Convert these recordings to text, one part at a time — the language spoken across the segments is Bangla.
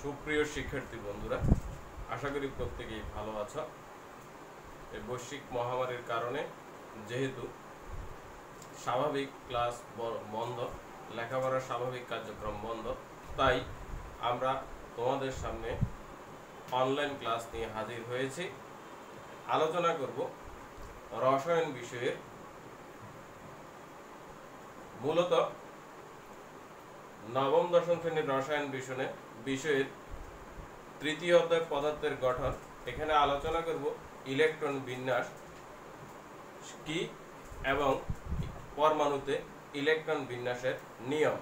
সুপ্রিয় শিক্ষার্থী বন্ধুরা, আশা করি প্রত্যেকেই ভালো আছো। এই বৈশ্বিক মহামারীর কারণে যেহেতু স্বাভাবিক ক্লাস বন্ধ, লেখাপড়ার স্বাভাবিক কার্যক্রম বন্ধ, তাই আমরা তোমাদের সামনে অনলাইন ক্লাস নিয়ে হাজির হয়েছি। আলোচনা করব রসায়ন বিষয়ের, মূলত নবম দশম শ্রেণীর রসায়ন বিষয়ের তৃতীয় অধ্যায় পদার্থের গঠন। এখানে আলোচনা করব ইলেকট্রন বিন্যাস কি এবং পরমাণুতে ইলেকট্রন বিন্যাসের নিয়ম।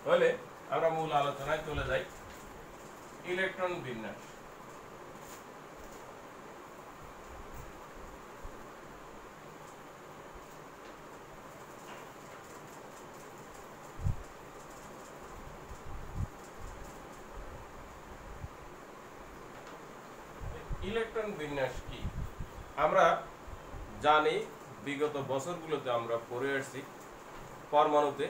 তাহলে আমরা মূল আলোচনায় চলে যাই। ইলেকট্রন বিন্যাস। ইলেকট্রন বিন্যাস কি আমরা জানি, বিগত বছরগুলোতে আমরা পড়ে আসছি। পরমাণুতে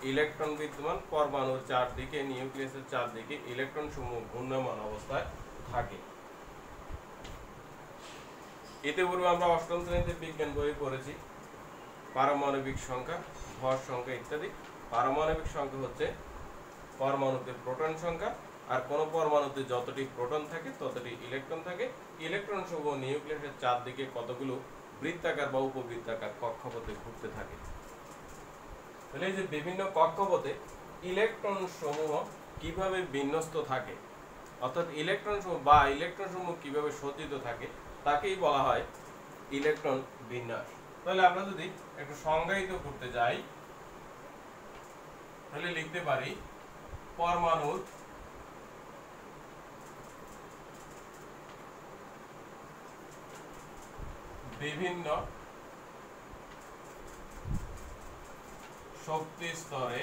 ইলেকট্রন বিদ্যমান, পরমাণুর চারদিকে, নিউক্লিয়াসের চারদিকে ইলেকট্রন সমূহ ঘূর্ণায়মান অবস্থায় থাকে। ইতিপূর্বে আমরা অষ্টম শ্রেণীতে বিজ্ঞান বই পড়েছি পারমাণবিক সংখ্যা, ভর সংখ্যা ইত্যাদি। পারমাণবিক সংখ্যা হচ্ছে পরমাণুতে প্রোটন সংখ্যা, আর কোন পরমাণুতে যতটি প্রোটন থাকে ততটি ইলেকট্রন থাকে। ইলেকট্রন সমূহ নিউক্লিয়াসের চারদিকে কতগুলো বৃত্তাকার বা উপবৃত্তাকার কক্ষপথে ঘুরতে থাকে। তাহলে এই যে বিভিন্ন কক্ষপথে ইলেকট্রন সমূহ কিভাবে বিন্যস্ত থাকে, অর্থাৎ ইলেকট্রন সমূহ কিভাবে সজ্জিত থাকে, তাকেই বলা হয় ইলেকট্রন বিন্যাস। তাহলে আমরা যদি একটু সংজ্ঞায়িত করতে যাই, তাহলে লিখতে পারি পরমাণুর বিভিন্ন শক্তি স্তরে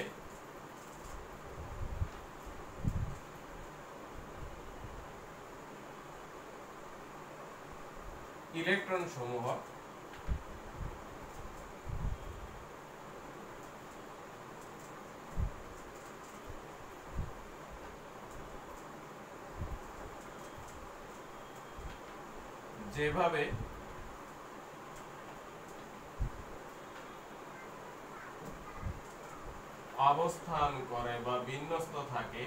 ইলেকট্রন সমূহ যেভাবে অবস্থান করে বা বিন্যস্ত থাকে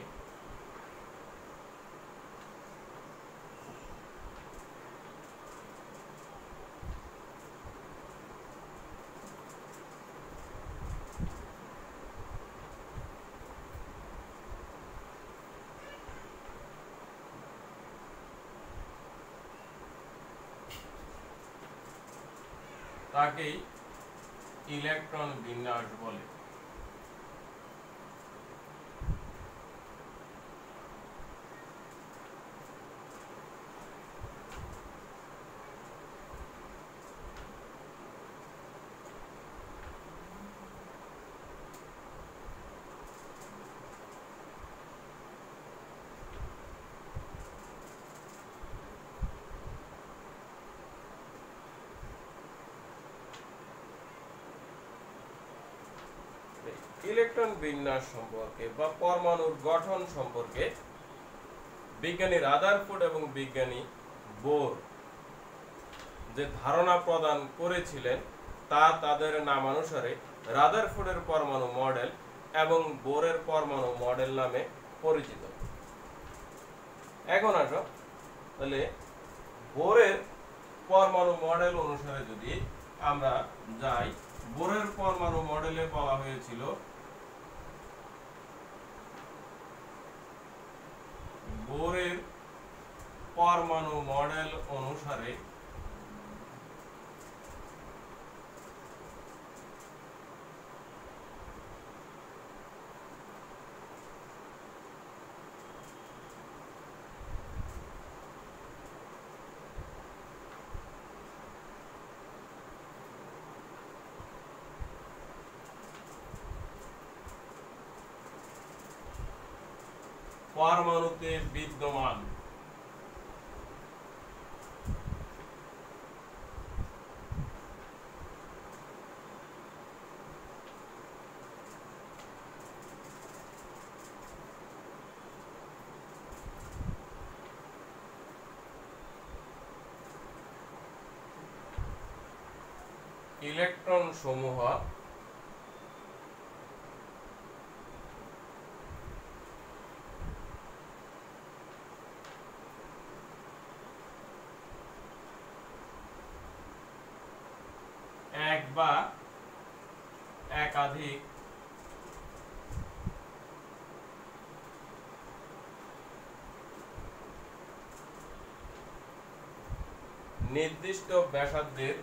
তাকেই ইলেকট্রন বিন্যাস বলে। ইলেকট্রন বিন্যাস সম্পর্কে বা পরমাণুর গঠন সম্পর্কে বিজ্ঞানী রাদারফোর্ড এবং বিজ্ঞানী বোর যে ধারণা প্রদান করেছিলেন তা তাদের নামানুসারে রাদারফোর্ডের পরমাণু মডেল এবং বোরের পরমাণু মডেল নামে পরিচিত। এখন আসো, তাহলে বোরের পরমাণু মডেল অনুসারে যদি আমরা যাই, বোরের পরমাণু মডেলে বলা হয়েছিল বোরের পরমাণু মডেল অনুসারে পরমাণুতে বিদ্যমান ইলেকট্রন সমূহ এক বা একাধিক নির্দিষ্ট ব্যাসার্ধের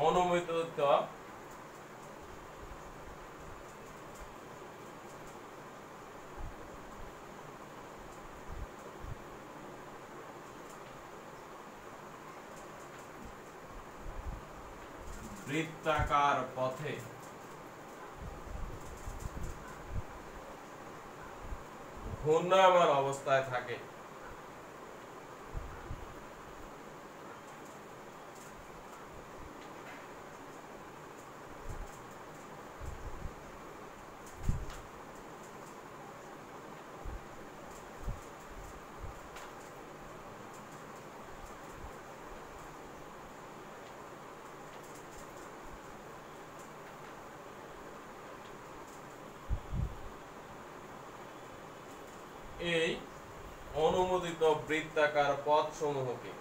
অনুমোদিত বৃত্তাকার পথে ঘূর্ণায়মান অবস্থায় থাকে। এই অনুমোদিত বৃত্তাকার পথসমূহকে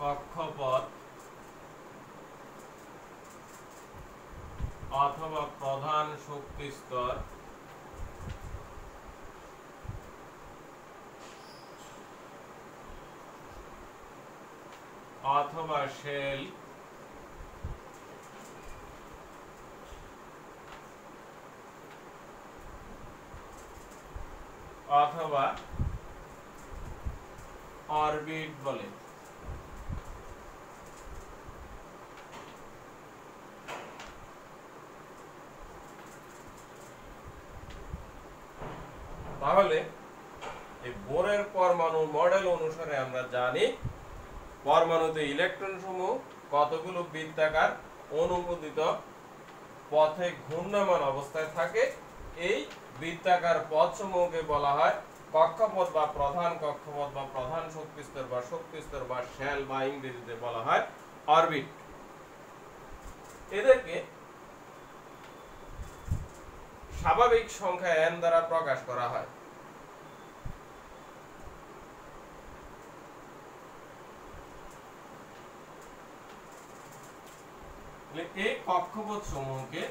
কক্ষপথ অথবা প্রধান শক্তি স্তর অথবা শেল অথবা অরবিট বলে। তাহলে এই বোরের পরমাণু মডেল অনুসারে আমরা জানি পরমাণুতে ইলেকট্রন সমূহ কতগুলো বৃত্তাকার অনুমোদিত পথে ঘূর্ণায়মান অবস্থায় থাকে। এই বৃত্তাকার পথসমূহকে বলা হয় কক্ষপথ বা প্রধান কক্ষপথ বা প্রধান শক্তিস্তর বা শক্তিস্তর বা শেল বা ইংরেজিতে বলা হয় অরবিট। এদেরকে স্বাভাবিক সংখ্যা n দ্বারা প্রকাশ করা হয়। এই কক্ষপথ সমূহকে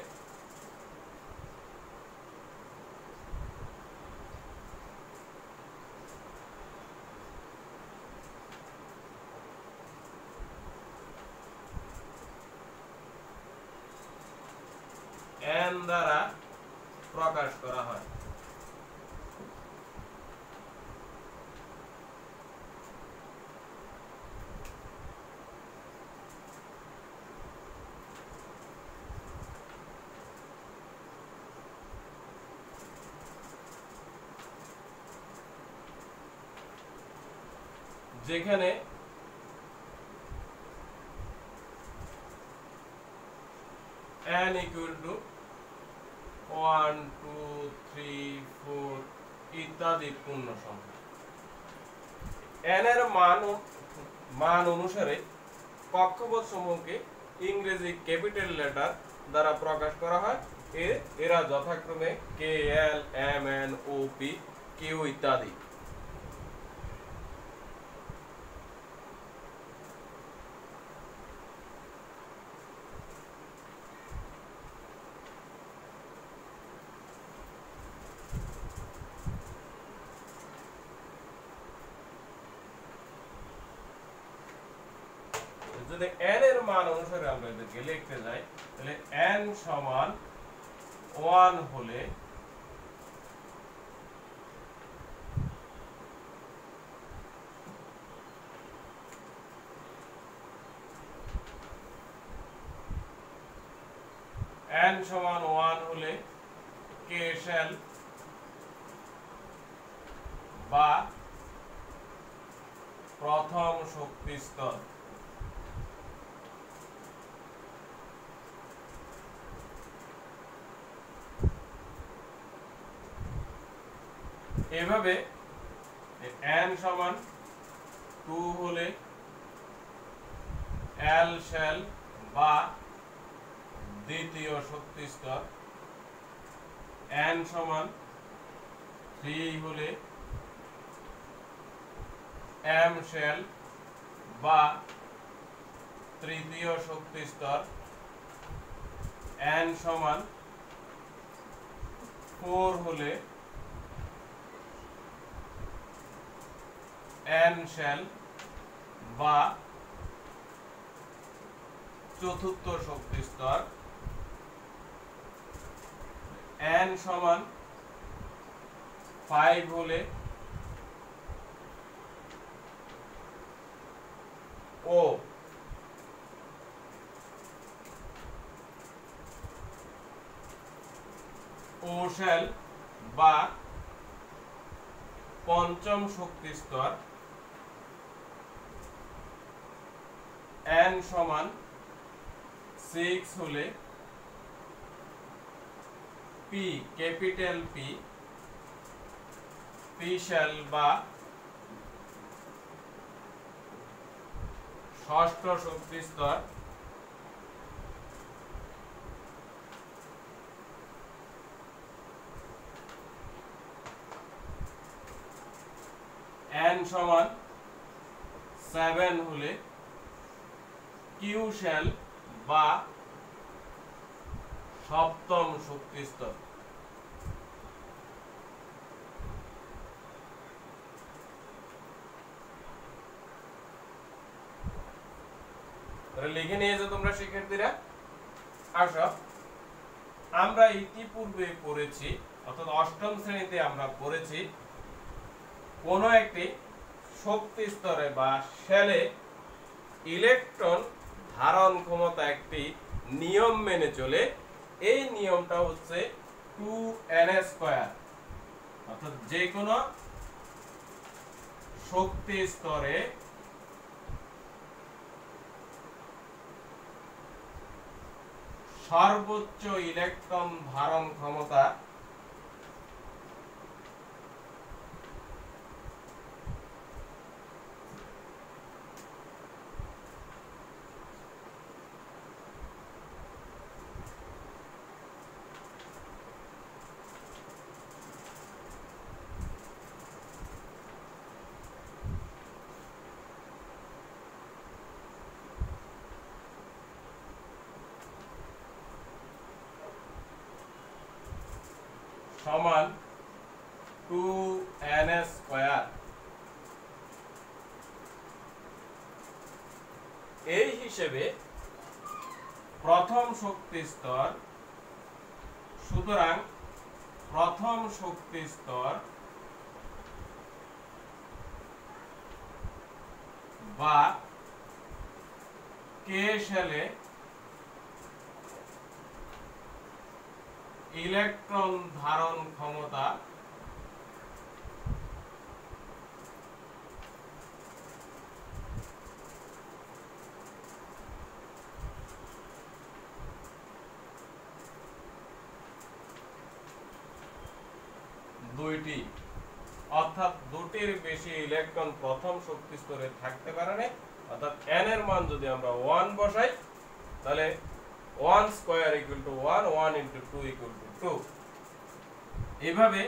n দ্বারা প্রকাশ করা হয়। যেখানে n equal to 1 2 3 4 ইত্যাদি পূর্ণ সংখ্যা। n এর মান অনুসারে কক্ষপথ সমূহকে ইংরেজি ক্যাপিটাল লেটার দ্বারা প্রকাশ করা হয়। এরা যথাক্রমে K L M N O P Q ইত্যাদি। যদি n এর মান অনুসারে আমরা এটাকে লিখতে যাই তাহলে n সমান 1 হলে n সমান 1 হলে k শেল বা প্রথম শক্তি স্তর এভাবে n সমান 2 হলে l শেল বা দ্বিতীয় শক্তি স্তর, n সমান 3 হলে m শেল বা তৃতীয় শক্তি স্তর, n সমান 4 হলে n শেল বা চতুর্থ শক্তি স্তর, n সমান 5 হলে ও শেল বা পঞ্চম শক্তি স্তর, n সমান 6 হলে p ক্যাপিটাল P শেল বা ষষ্ঠ শক্তি স্তর, n সমান 7 হলে q শেল বা সপ্তম শক্তি স্তর। লিখে নিয়েছো তোমরা শিক্ষার্থীরা? আসো, আমরা ইতিপূর্বে পড়েছি অর্থাৎ অষ্টম শ্রেণীতে আমরা পড়েছি কোন একটি শক্তি স্তরে বা শেলে ইলেকট্রন ধারণ ক্ষমতা একটি নিয়ম মেনে চলে। এই নিয়মটা হচ্ছে 2n², অর্থাৎ যে কোনো শক্তি স্তরে সর্বোচ্চ ইলেকট্রন ধারণ ক্ষমতা সমান 2n²। এই হিসেবে প্রথম শক্তি স্তর, সুতরাং প্রথম শক্তি স্তর বা k শেলে ইলেকট্রন ধারণ ক্ষমতা দুইটি, অর্থাৎ দুটির বেশি ইলেকট্রন প্রথম শক্তি স্তরে থাকতে পারে না। অর্থাৎ n এর মান যদি আমরা 1 বসাই তাহলে 1² = 1, 1 × 2 = 2। এভাবে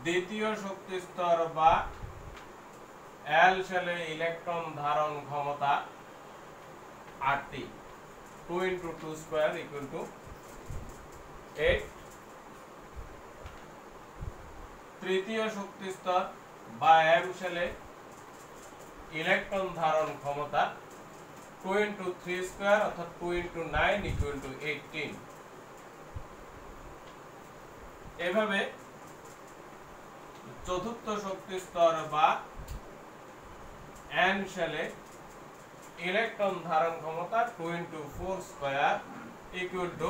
দ্বিতীয় শক্তি স্তর বা l শেলে ইলেকট্রন ধারণ ক্ষমতা 8টি, 2 × 2² = 8। তৃতীয় শক্তি স্তর বা m শেলে ইলেকট্রন ধারণ ক্ষমতা 2 into 3 square অর্থাৎ 2 into 9 equal to 18। এভাবে চতুর্থ শক্তি স্তর বা n শেলে ইলেকট্রন ধারণ ক্ষমতা 2 into 4 square equal to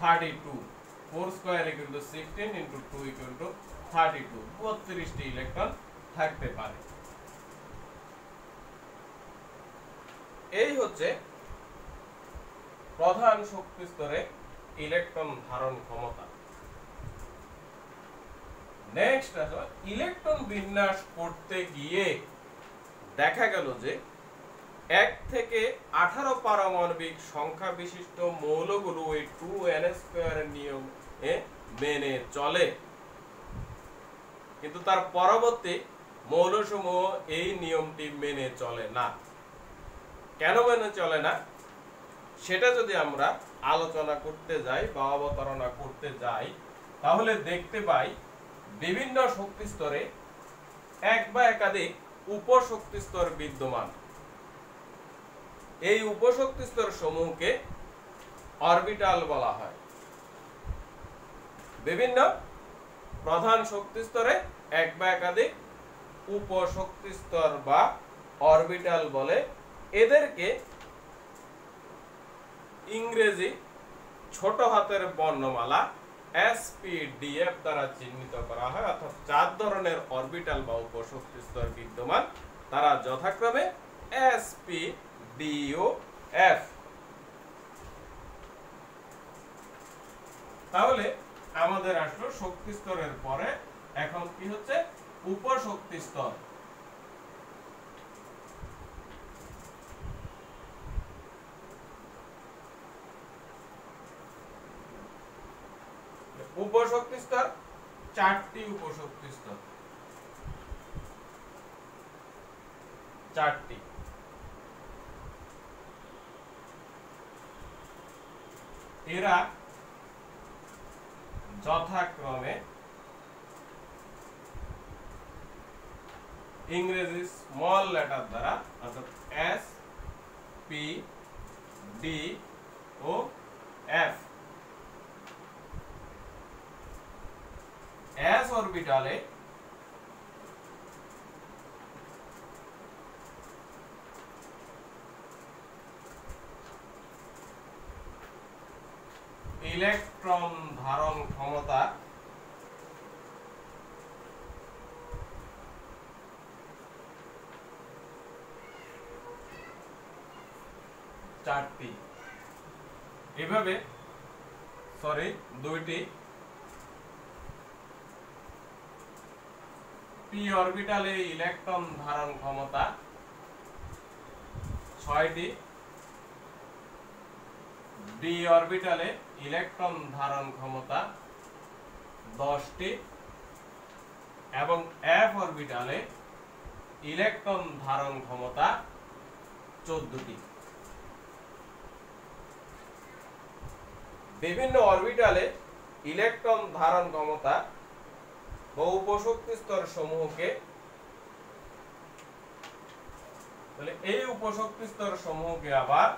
32। 4 square equal to 16 into 2 equal to 32। 32 T electron থাকতে পারে। এই হচ্ছে প্রধান শক্তি স্তরে ইলেকট্রন ধারণ ক্ষমতা। নেক্সট আসলে ইলেকট্রন বিন্যাস করতে গিয়ে দেখা গেল যে 1 থেকে 18 পারমাণবিক সংখ্যা বিশিষ্ট মৌলগুলো ওই 2n² এর নিয়ম মেনে চলে, কিন্তু তার পরবর্তী মৌলসমূহ এই নিয়মটি মেনে চলে না। কেন মেনে চলে না সেটা যদি আমরা আলোচনা করতে যাই বা অবতারণা করতে যাই, তাহলে দেখতে পাই বিভিন্ন শক্তি স্তরে এক বা একাধিক উপশক্তি স্তর বিদ্যমান। এই উপশক্তি স্তর সমূহকে অরবিটাল বলা হয়। বিভিন্ন প্রধান শক্তি স্তরে এক বা একাধিক উপশক্তি স্তর বা অরবিটাল বলে। এদেরকে ইংরেজি ছোট হাতের বর্ণমালা SPDF দ্বারা চিহ্নিত করা হয়, অর্থাৎ 4 ধরনের অরবিটাল বা উপশক্তি স্তর বিদ্যমান, তারা যথাক্রমে SP, DO, F। তাহলে আমাদের আসলো শক্তি স্তরের পরে এখন কি হচ্ছে উপশক্তি স্তর। উপশক্তি স্তর 4টি উপশক্তি স্তর, 4টি। এরা যথাক্রমে ইংরেজি স্মল লেটার দ্বারা অর্থাৎ S, P, D ও F। S অরবিটালে ইলেকট্রন ধারণ ক্ষমতা 4টি। এভাবে 2টি p অরবিটালে ইলেকট্রন ধারণ ক্ষমতা 6টি, d অরবিটালে ইলেকট্রন ধারণ ক্ষমতা 10টি এবং f অরবিটালে ইলেকট্রন ধারণ ক্ষমতা 14টি। বিভিন্ন অরবিটালে ইলেকট্রন ধারণ ক্ষমতা বা উপশক্তি স্তর সমূহকে, তাহলে এই উপশক্তি স্তর সমূহকে আবার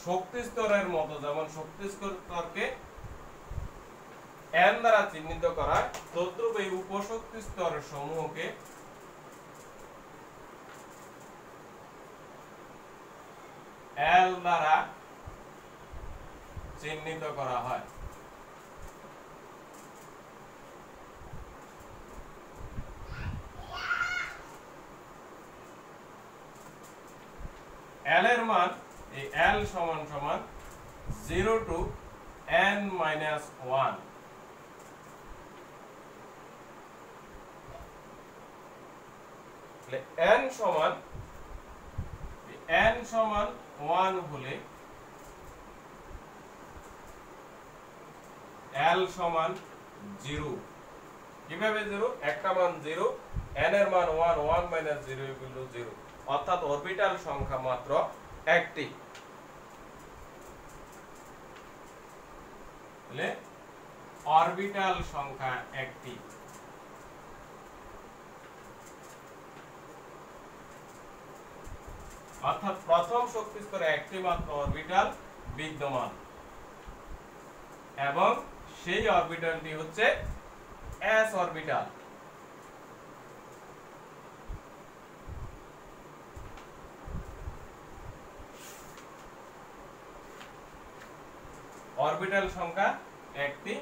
শক্তি স্তরের মতো, যেমন শক্তি স্তরকে n দ্বারা চিহ্নিত করা, তদ্রূপ এই উপশক্তি স্তর সমূহকে L দ্বারা চিহ্নিত করা হয়। L এর মান, এই L সমান সমান 0 to n-1। n সমান 1 হলে L সমান 0। কিভাবে 0? একটা মান 0, n এর মান 1, 1 - 0 = 0, অর্থাৎ অরবিটাল সংখ্যা মাত্র একটি। তাহলে অরবিটাল সংখ্যা একটি। অর্থাৎ প্রথম শক্তি স্তরে একটি মাত্র অরবিটাল বিদ্যমান এবং সেই অরবিটালটি হচ্ছে s অরবিটাল। অরবিটাল সংখ্যা একটি,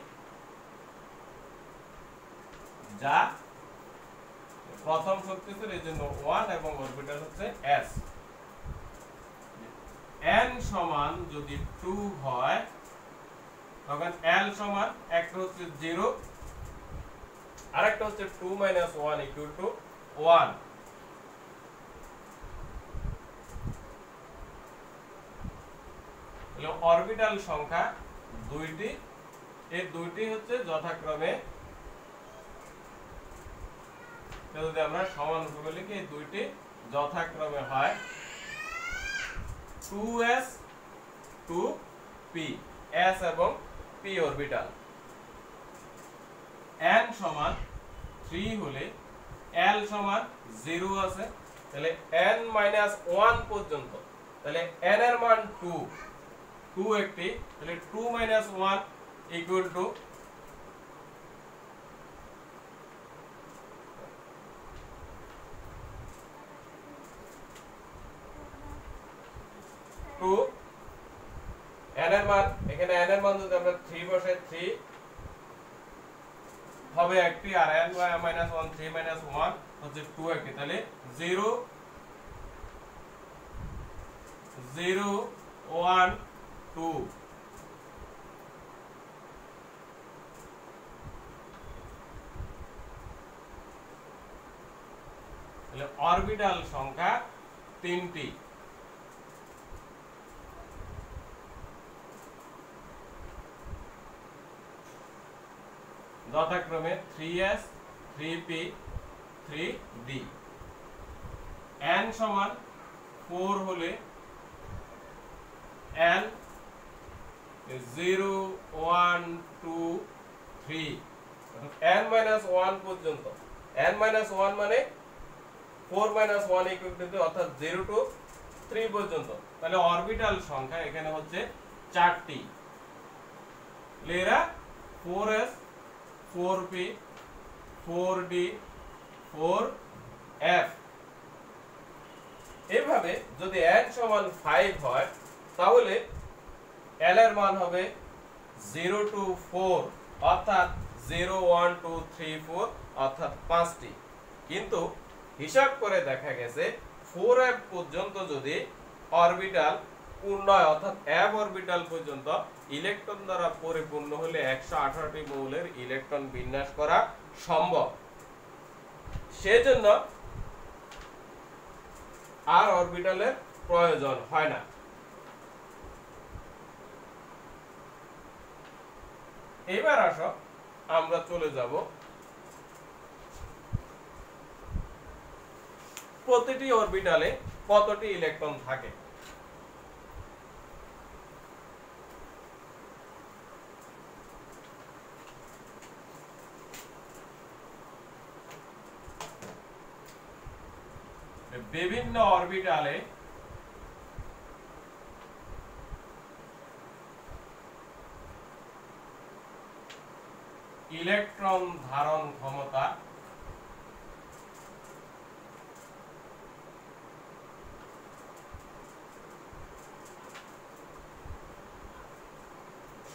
যা প্রথম শক্তি স্তর, এই জন্য 1 এবং অরবিটাল হচ্ছে s। n সমান যদি 2 হয় তখন l সমান একটা হচ্ছে 0 আরেকটা হচ্ছে 2 - 1 = 1। তাহলে অরবিটাল সংখ্যা দুইটি, এই দুইটি হচ্ছে যথাক্রমে, যদি আমরা সমানুপাতিক লিখি, এই দুইটি যথাক্রমে হয় 2s 2p, s এবং p অরবিটাল। n সমান 3 হলে l সমান 0 আছে, তাহলে n - 1 পর্যন্ত, তাহলে n এর মান 2 একটি, তাহলে 2 - 1 = 2। n এর মান, এখানে n এর মান যদি আমরা 3 বসাই, 3 হবে একটি, আর n - 1 3 - 1 হচ্ছে 2 একটি, তাহলে 0 0 1 2। তাহলে অরবিটাল সংখ্যা তিনটি, যথাক্রমে 3s 3p 3d। n সমান 4 হলে l 0 1 2 3, n - 1 পর্যন্ত, n - 1 মানে 4 - 1 = অর্থাৎ 0 to 3 পর্যন্ত। তাহলে অরবিটাল সংখ্যা এখানে হচ্ছে 4টি, এরা 4s 4p 4d 4f। এভাবে যদি n সমান 5 হয় তাহলে l এর মান হবে 0 to 4, অর্থাৎ 0 1 2 3 4, অর্থাৎ 5টি। কিন্তু হিসাব করে দেখা গেছে 4f পর্যন্ত যদি অরবিটাল পূর্ণ হয়, অর্থাৎ f অরবিটাল পর্যন্ত ইলেকট্রন দ্বারা পরিপূর্ণ হলে 118টি মৌলের ইলেকট্রন বিন্যাস করা সম্ভব। সেজন্য আর অরবিটালের প্রয়োজন হয় না। এবার আসো আমরা চলে যাব প্রতিটি অরবিটালে কতটি ইলেকট্রন থাকে। বিভিন্ন অরবিটালে ইলেকট্রন ধারণ ক্ষমতা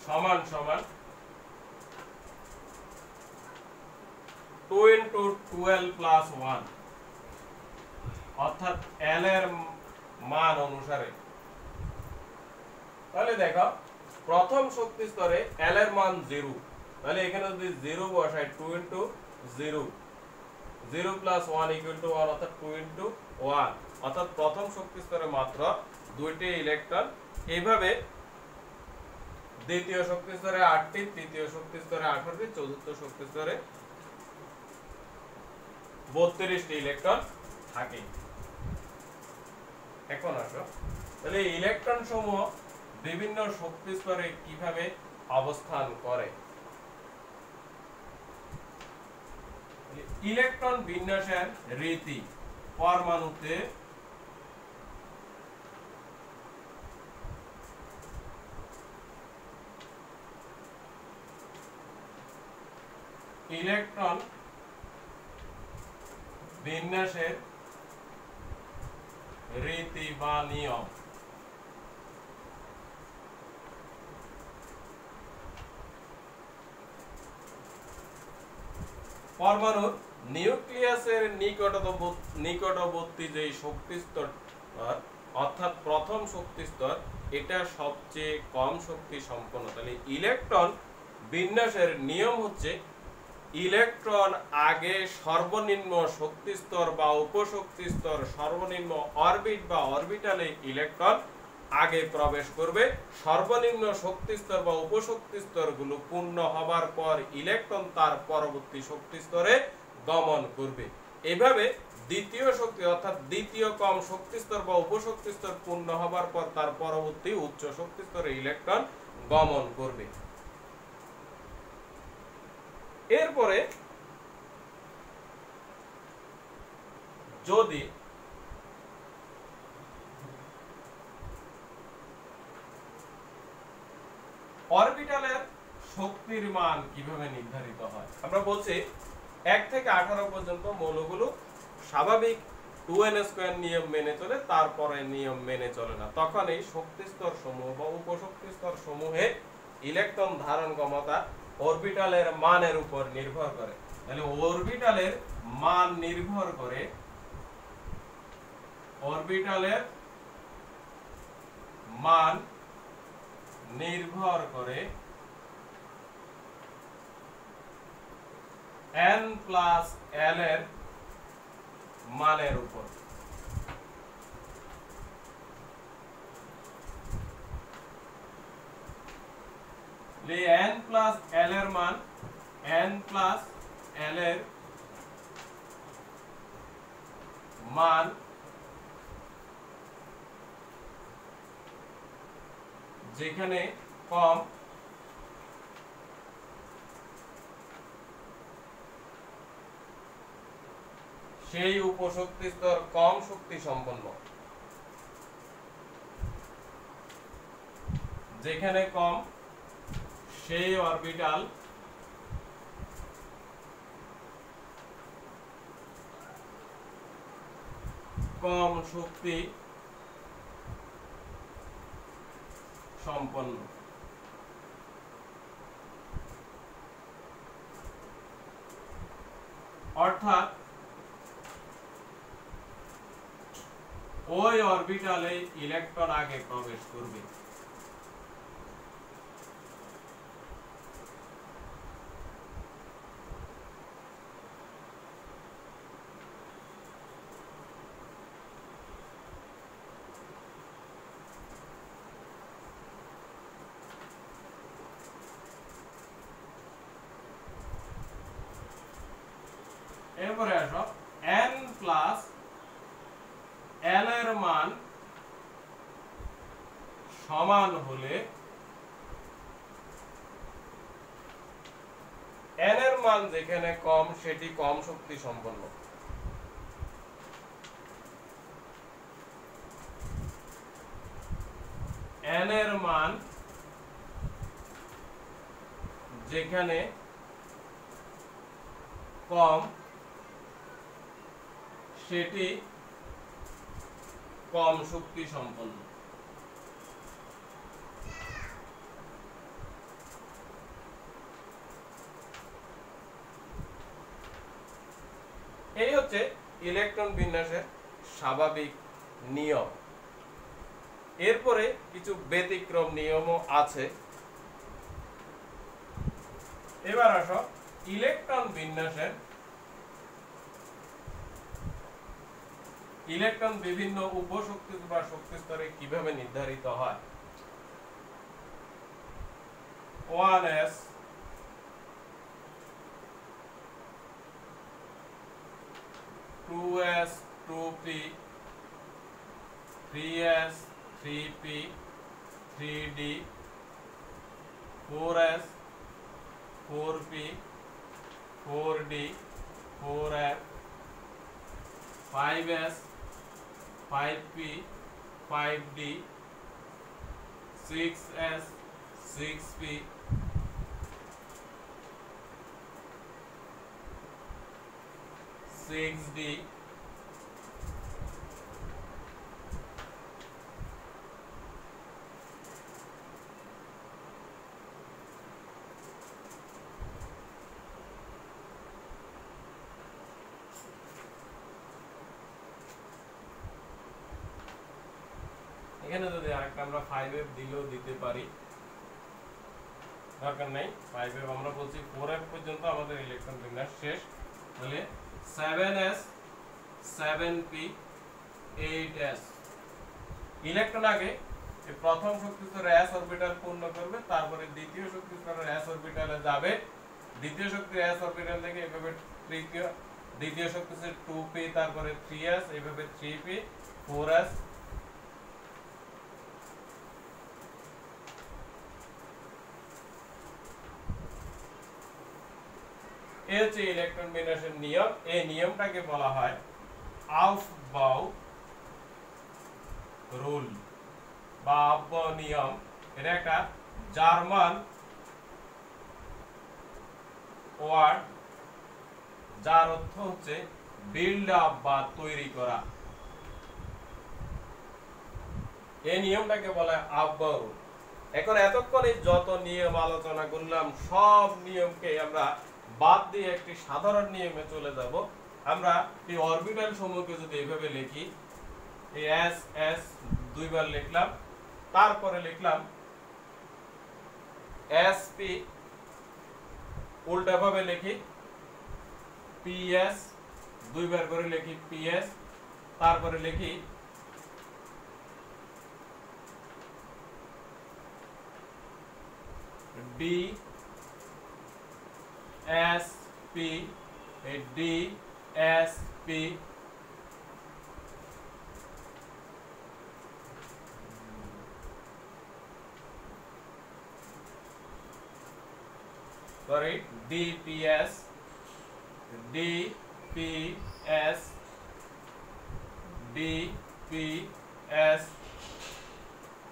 সমান সমান 2 × 12 + 1, অর্থাৎ l এর মান অনুসারে। তাহলে দেখো প্রথম শক্তি স্তরে l এর মান 0, তাহলে এখানে যদি 0 বসাই 2 × 0 0 + 1 = 1, অর্থাৎ 2 × 1, অর্থাৎ প্রথম শক্তি স্তরে মাত্র 2টি ইলেকট্রন। এইভাবে দ্বিতীয় শক্তি স্তরে 8টি, তৃতীয় শক্তি স্তরে 18টি, চতুর্থ শক্তি স্তরে 32টি ইলেকট্রন থাকে। এখন আসো তাহলে ইলেকট্রন সমূহ বিভিন্ন শক্তি স্তরে কিভাবে অবস্থান করে। ইলেকট্রন বিন্যাসের রীতি পরমাণুতে ইলেকট্রন বিন্যাসের রীতি বা নিয়ম। পরমাণুর নিউক্লিয়াসের নিকটবর্তী যে শক্তি স্তর অর্থাৎ প্রথম শক্তি স্তর, এটা সবচেয়ে কম শক্তি সম্পন্ন। তাহলে ইলেকট্রন বিন্যাসের নিয়ম হচ্ছে ইলেকট্রন আগে সর্বনিম্ন শক্তি স্তর বা উপশক্তি স্তর, সর্বনিম্ন অরবিট বা অরবিটালে ইলেকট্রন আগে প্রবেশ করবে। সর্বনিম্ন শক্তি স্তর বা উপশক্তি স্তরগুলো পূর্ণ হবার পর ইলেকট্রন তার পরবর্তী শক্তি স্তরে গমন করবে। এভাবে দ্বিতীয় শক্তি অর্থাৎ দ্বিতীয় কম শক্তি স্তর বা উপশক্তি স্তর পূর্ণ হবার পর তার পরবর্তী উচ্চ শক্তি স্তরে ইলেকট্রন গমন করবে। এরপরে যদি অরবিটালের শক্তির মান কিভাবে নির্ধারিত হয়, আমরা বলছি 1 থেকে 18 পর্যন্ত মৌলগুলো স্বাভাবিক 2n² নিয়ম মেনে চলে, তারপরে নিয়ম মেনে চলে না। তখন এই শক্তি স্তর সমূহ বা উপশক্তি স্তর সমূহে ইলেকট্রন ধারণ ক্ষমতা অরবিটালের মানের উপর নির্ভর করে। তাহলে অরবিটালের মান নির্ভর করে, অরবিটালের মান নির্ভর করে n প্লাস l এর মানের উপর। n প্লাস l এর মান, n প্লাস l এর মান যেখানে কম সেই উপশক্তি স্তর কম শক্তি সম্পন্ন, যেখানে কম সেই অরবিটাল কম শক্তি সম্পন্ন। অর্থাৎ ওই অরবিটালে ইলেকট্রন আগে প্রবেশ করবে। এরপরে আসো n প্লাস l এর মান সমান হলে, n এর মান যেখানে কম সেটি কম শক্তি সম্পন্ন, n এর মান যেখানে কম সেটি কম শক্তি সম্পন্ন। এই হচ্ছে ইলেকট্রন বিন্যাসের স্বাভাবিক নিয়ম। এরপরে কিছু ব্যতিক্রম নিয়মও আছে। এবার আসো ইলেকট্রন বিন্যাসের, ইলেকট্রন বিভিন্ন উপশক্তি বা শক্তি স্তরে কিভাবে নির্ধারিত হয়। 1s 2s 2p 3s 3p 3d 4s 4p 4d 4f 5s 5p 5d 6s 6p 6d এখানে যদি আরেকটা আমরা 5f দিলেও দিতে পারি, দরকার নাই 5f, আমরা বলছি 4f পর্যন্ত আমাদের ইলেকট্রন বিন্যাস শেষ। তাহলে 7s 7p 8s ইলেকট্রন আগে এই প্রথম শক্তি স্তরে s অরবিটাল পূর্ণ করবে, তারপরে দ্বিতীয় শক্তি স্তরে s অরবিটালে যাবে, দ্বিতীয় শক্তি s অরবিটাল থেকে এভাবে দ্বিতীয় শক্তি স্তরে 2p, তারপরে 3s, এইভাবে 3p 4s, এই হচ্ছে ইলেকট্রন বিন্যাসের নিয়ম। এই নিয়মটাকে বলা হয় আউফবাউ রুল বা আউফবাউ নিয়ম। এটা একটা জার্মান ওয়ার্ড, যার অর্থ হচ্ছে বিল্ড আপ বা তৈরি করা। এই নিয়মটাকে বলা হয় আউফবাউ রুল। এখন এতক্ষণে যত নিয়ম আলোচনা করলাম, সব নিয়মকে আমরা বাদ দিয়ে একটি সাধারণ নিয়মে চলে যাব। আমরা এই অরবিটাল সমূহকে যদি এভাবে লিখি, এই এস এস দুইবার লিখলাম, তারপরে লিখলাম এসপি, উল্টাভাবে লিখি পিএস, দুইবার করে লিখি পিএস, তারপরে লিখি D S P, D S P, sorry DPS, DPS, DPS,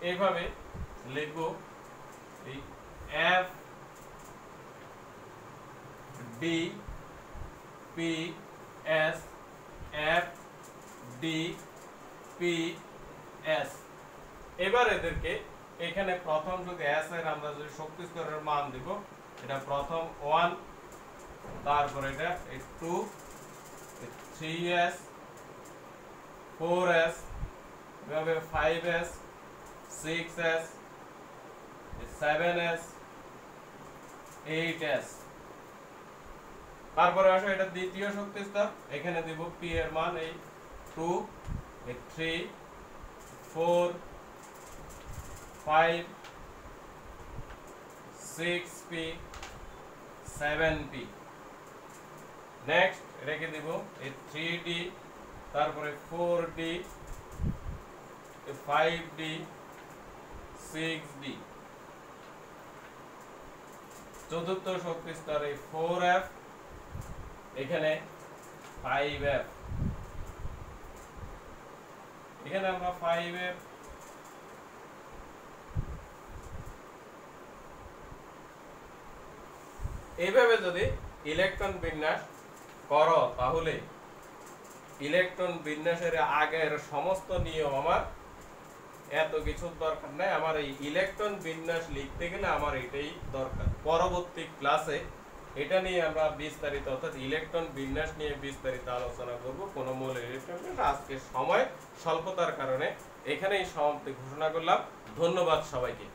এইভাবে লিখবো। এই F D P S, F D P S. এবার এদেরকে এখানে প্রথম যদি এস এর আমরা যদি শক্তি স্তরের মান দিব, এটা প্রথম 1, তারপর এটা 2, 3s, 4s, এভাবে 5s, 6s, 7s, 8s। তারপরে আসো এটা দ্বিতীয় শক্তি স্তর, এখানে দিব p এর মান এই 2, 3, 4, 5, 6p, 7p। নেক্সট রেখে দিব এই 3d, তারপরে 4d, 5d, 6d। চতুর্থ শক্তি স্তরে 4f, এখানে 5f, এখানে আমরা 5f, এইভাবে যদি ইলেকট্রন বিন্যাস করো, তাহলে ইলেকট্রন বিন্যাসের আগের সমস্ত নিয়ম আমার এত কিছুর দরকার নাই। আমার এই ইলেকট্রন বিন্যাস লিখতে গেলে আমার এটাই দরকার। পরবর্তী ক্লাসে এটা নিয়ে আমরা বিস্তারিত, অর্থাৎ ইলেকট্রন বিন্যাস নিয়ে বিস্তারিত আলোচনা করব। কোন মৌলের ইলেকট্রন বিন্যাস। আজকে সময় স্বল্পতার কারণে এখানেই সমাপ্তি ঘোষণা করলাম। ধন্যবাদ সবাইকে।